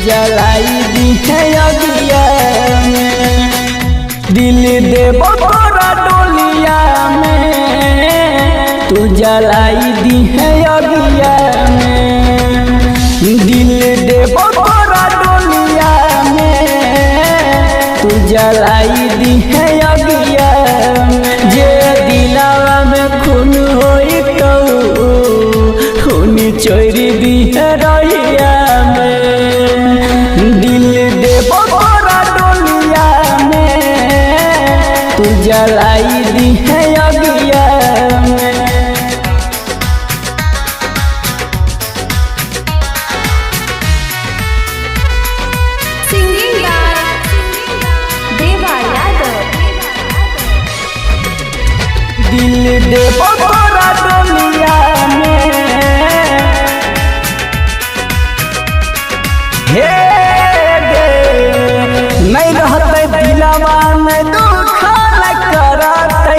जलाई दी है अगिया में, दिल देव तोरा डोलिया में, तू जलाई दी है अगिया में, दिल देव तोरा डोलिया में, तू जलाई दी है अगिया में। जे दिलावा में खून होई खून चोरी दी है रहिया में, दिल देव तोरा डोलिया में, तू जलाई दी है अगिया में। सिंगिंग बाय देवा यादव। दिल देव तोरा डोलिया में, हे नहीं रहते दिलवा में दुख करते,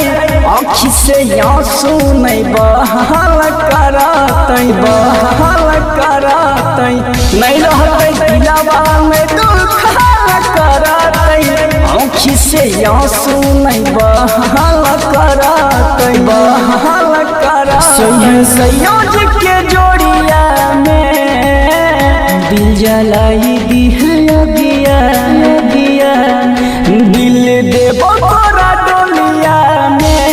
आँखी से आंसू नहीं बहाल करते, बहाल करते, नहीं रहते दिलवा में दुख करते, आँखी से आंसू नहीं बहाल करते, बहाल करते। संयोग के जोड़िया में दिल जलाई दी है अगिया, अगिया, दिल देव तोरा डोलिया में,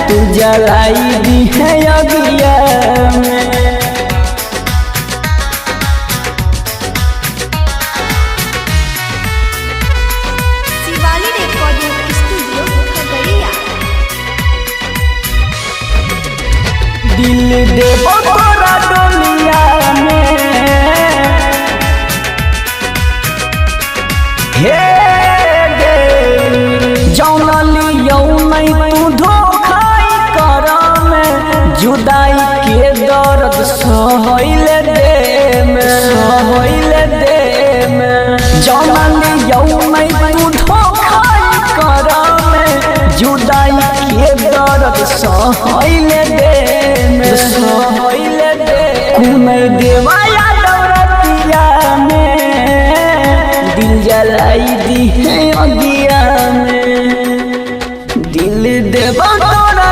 तू जलाई दी है अगिया में। Shivali recording studio Khagaria. दिल देव तोरा डोलिया में, हे जौना लियौ नहीं तू धोखाई कर में, जुदाई के दर्द सहैल दे में, सहैल दे में, जौना लियौ नहीं तू धोखाई कर में, जुदाई के दर्द सहैल दे में, सहैल दे। कुनै देवा यादव रतिया में, दिल जलाई दी है अगिया में, दिल देवा तोरा